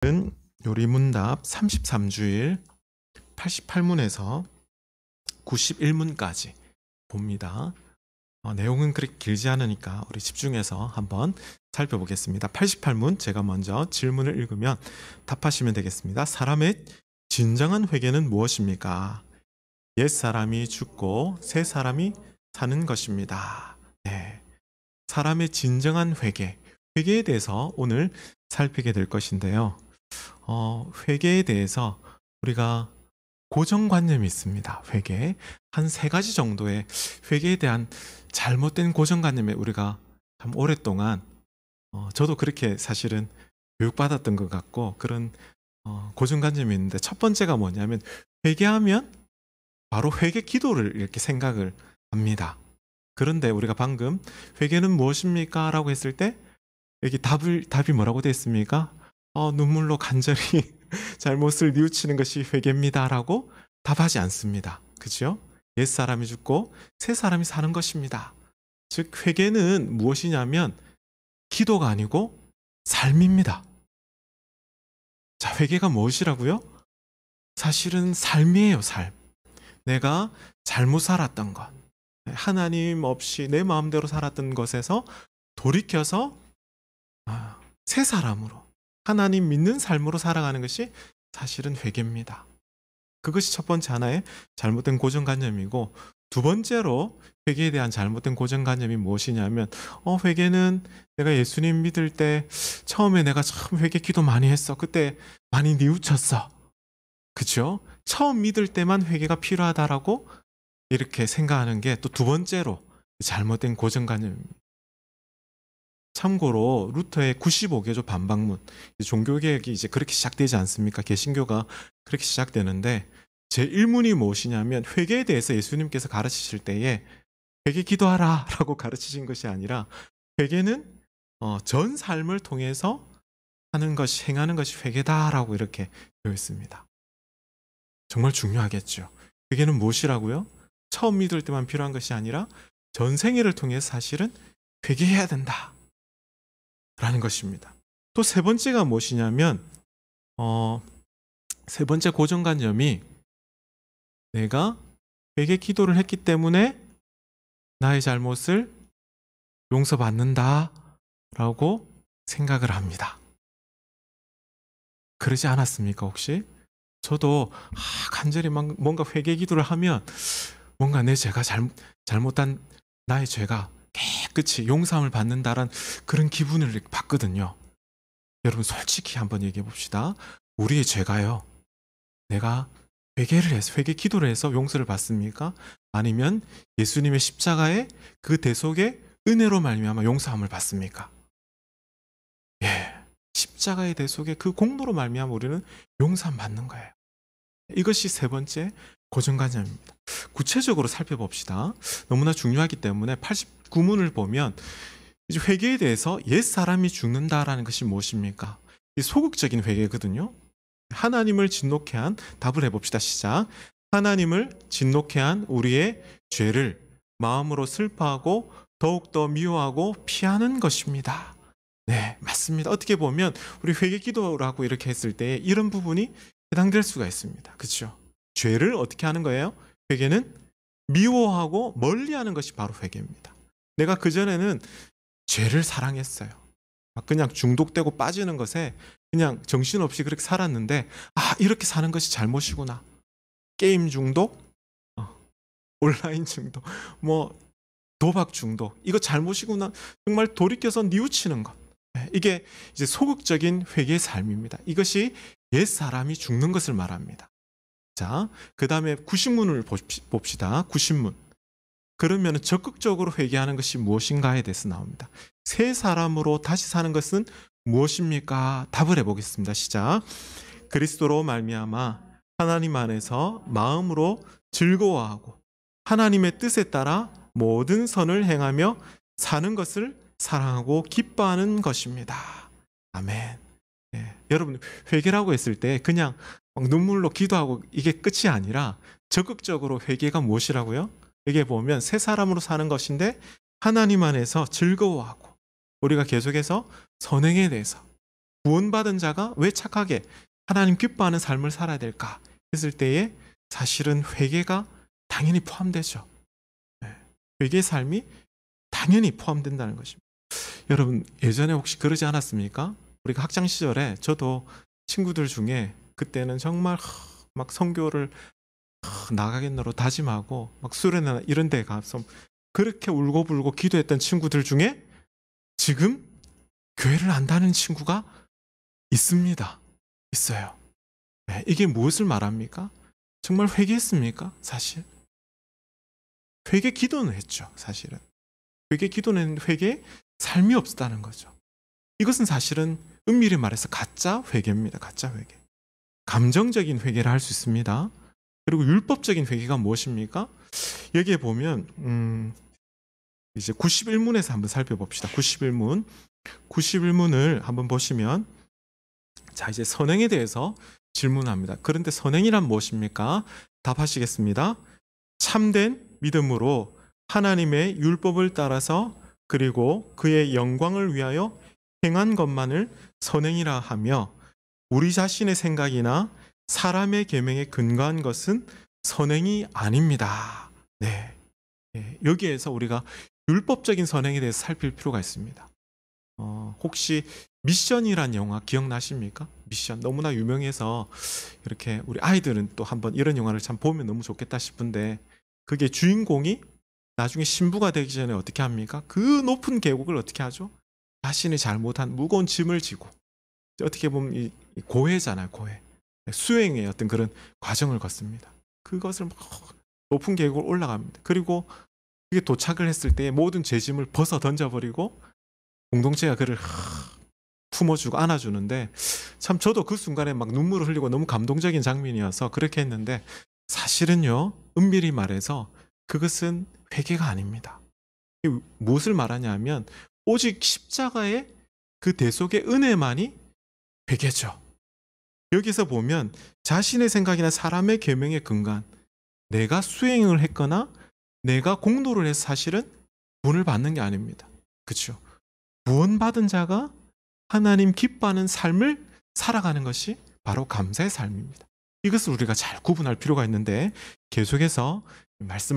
은 요리문답 33주일 88문에서 91문까지 봅니다. 내용은 그렇게 길지 않으니까 우리 집중해서 한번 살펴보겠습니다. 88문 제가 먼저 질문을 읽으면 답하시면 되겠습니다. 사람의 진정한 회개는 무엇입니까? 옛사람이 죽고 새 사람이 사는 것입니다. 네. 사람의 진정한 회개에 대해서 오늘 살피게 될 것인데요. 회개에 대해서 우리가 고정관념이 있습니다. 회개. 한 3가지 정도의 회개에 대한 잘못된 고정관념에 우리가 참 오랫동안, 저도 그렇게 사실은 교육받았던 것 같고, 그런 고정관념이 있는데, 첫 번째가 뭐냐면, 회개하면 바로 회개 기도를 이렇게 생각을 합니다. 그런데 우리가 방금 회개는 무엇입니까? 라고 했을 때, 여기 답이 뭐라고 되어 있습니까? 눈물로 간절히 잘못을 뉘우치는 것이 회개입니다. 라고 답하지 않습니다. 그죠? 옛사람이 죽고 새 사람이 사는 것입니다. 즉, 회개는 무엇이냐면 기도가 아니고 삶입니다. 자, 회개가 무엇이라고요? 사실은 삶이에요, 삶. 내가 잘못 살았던 것. 하나님 없이 내 마음대로 살았던 것에서 돌이켜서 새 사람으로 하나님 믿는 삶으로 살아가는 것이 사실은 회개입니다. 그것이 첫 번째 하나의 잘못된 고정관념이고, 두 번째로 회개에 대한 잘못된 고정관념이 무엇이냐면 회개는 내가 예수님 믿을 때 처음에 내가 참 회개 기도 많이 했어. 그때 많이 뉘우쳤어. 그렇죠? 처음 믿을 때만 회개가 필요하다라고 이렇게 생각하는 게 또 두 번째로 잘못된 고정관념입니다. 참고로 루터의 95개조 반박문, 종교개혁이 이제 그렇게 시작되지 않습니까? 개신교가 그렇게 시작되는데, 제 1문이 무엇이냐면 회개에 대해서 예수님께서 가르치실 때에 회개 기도하라 라고 가르치신 것이 아니라, 회개는 전 삶을 통해서 하는 것이, 행하는 것이 회개다라고 이렇게 되어 있습니다. 정말 중요하겠죠. 회개는 무엇이라고요? 처음 믿을 때만 필요한 것이 아니라 전생애를 통해서 사실은 회개해야 된다 라는 것입니다. 또 세 번째가 무엇이냐면 세 번째 고정관념이 내가 회개 기도를 했기 때문에 나의 잘못을 용서받는다 라고 생각을 합니다. 그러지 않았습니까, 혹시? 저도 간절히 뭔가 회개 기도를 하면 뭔가 내 죄가 잘못한 나의 죄가 깨끗이 용서함을 받는다라는 그런 기분을 받거든요. 여러분, 솔직히 한번 얘기해 봅시다. 우리의 죄가요, 내가 회개를 해서, 회개 기도를 해서 용서를 받습니까? 아니면 예수님의 십자가의 그 대속의 은혜로 말미암아 용서함을 받습니까? 예, 십자가의 대속의 그 공로로 말미암아 우리는 용서함 받는 거예요. 이것이 세 번째 고정관념입니다. 구체적으로 살펴봅시다. 너무나 중요하기 때문에 89문을 보면 이제 회개에 대해서 옛사람이 죽는다라는 것이 무엇입니까? 이 소극적인 회개거든요. 하나님을 진노케 한, 답을 해봅시다. 시작. 하나님을 진노케 한 우리의 죄를 마음으로 슬퍼하고 더욱더 미워하고 피하는 것입니다. 네, 맞습니다. 어떻게 보면 우리 회개 기도라고 이렇게 했을 때 이런 부분이 해당될 수가 있습니다. 그렇죠? 죄를 어떻게 하는 거예요? 회개는 미워하고 멀리하는 것이 바로 회개입니다. 내가 그전에는 죄를 사랑했어요. 그냥 중독되고 빠지는 것에 그냥 정신없이 그렇게 살았는데, 이렇게 사는 것이 잘못이구나. 게임 중독, 온라인 중독, 도박 중독, 이거 잘못이구나. 정말 돌이켜서 뉘우치는 것. 이게 이제 소극적인 회개의 삶입니다. 이것이 옛사람이 죽는 것을 말합니다. 자, 그 다음에 90문을 봅시다. 90문. 그러면 적극적으로 회개하는 것이 무엇인가에 대해서 나옵니다. 새 사람으로 다시 사는 것은 무엇입니까? 답을 해보겠습니다. 시작. 그리스도로 말미암아 하나님 안에서 마음으로 즐거워하고 하나님의 뜻에 따라 모든 선을 행하며 사는 것을 사랑하고 기뻐하는 것입니다. 아멘. 네. 여러분, 회개라고 했을 때 그냥 눈물로 기도하고 이게 끝이 아니라 적극적으로 회개가 무엇이라고요? 여기에 보면 새 사람으로 사는 것인데 하나님 안에서 즐거워하고, 우리가 계속해서 선행에 대해서 구원받은 자가 왜 착하게 하나님 기뻐하는 삶을 살아야 될까 했을 때에 사실은 회개가 당연히 포함되죠. 회개의 삶이 당연히 포함된다는 것입니다. 여러분 예전에 혹시 그러지 않았습니까? 우리가 학창 시절에 저도 친구들 중에 그때는 정말 막 선교를 나가겠노로 다짐하고 막 수련회나 이런 데 가서 그렇게 울고불고 기도했던 친구들 중에 지금 교회를 안 다니는 친구가 있습니다. 있어요. 이게 무엇을 말합니까? 정말 회개했습니까? 사실 회개 기도는 했죠. 사실은 회개 기도는 회개 삶이 없다는 거죠. 이것은 사실은 은밀히 말해서 가짜 회개입니다. 가짜 회개. 감정적인 회개를 할 수 있습니다. 그리고 율법적인 회개가 무엇입니까? 여기에 보면 이제 91문에서 한번 살펴봅시다. 91문을 한번 보시면 자 이제 선행에 대해서 질문합니다. 그런데 선행이란 무엇입니까? 답하시겠습니다. 참된 믿음으로 하나님의 율법을 따라서 그리고 그의 영광을 위하여 행한 것만을 선행이라 하며 우리 자신의 생각이나 사람의 계명에 근거한 것은 선행이 아닙니다. 네. 여기에서 우리가 율법적인 선행에 대해서 살필 필요가 있습니다. 혹시 미션이란 영화 기억나십니까? 미션 너무나 유명해서 이렇게 우리 아이들은 또 한번 이런 영화를 참 보면 너무 좋겠다 싶은데 그게 주인공이 나중에 신부가 되기 전에 어떻게 합니까? 그 높은 계곡을 어떻게 하죠? 자신이 잘못한 무거운 짐을 지고 어떻게 보면 이 고해잖아요. 고해. 수행의 어떤 그런 과정을 걷습니다. 그것을 높은 계곡을 올라갑니다. 그리고 그게 도착을 했을 때 모든 죄짐을 벗어 던져버리고 공동체가 그를 품어주고 안아주는데 참 저도 그 순간에 막 눈물을 흘리고 너무 감동적인 장면이어서 그렇게 했는데 사실은요 은밀히 말해서 그것은 회개가 아닙니다. 무엇을 말하냐면 오직 십자가의 그 대속의 은혜만이 회개죠. 여기서 보면 자신의 생각이나 사람의 계명에 근거한 내가 수행을 했거나 내가 공로를 해서 사실은 구원을 받는 게 아닙니다. 그렇죠? 구원받은 자가 하나님 기뻐하는 삶을 살아가는 것이 바로 감사의 삶입니다. 이것을 우리가 잘 구분할 필요가 있는데 계속해서 말씀을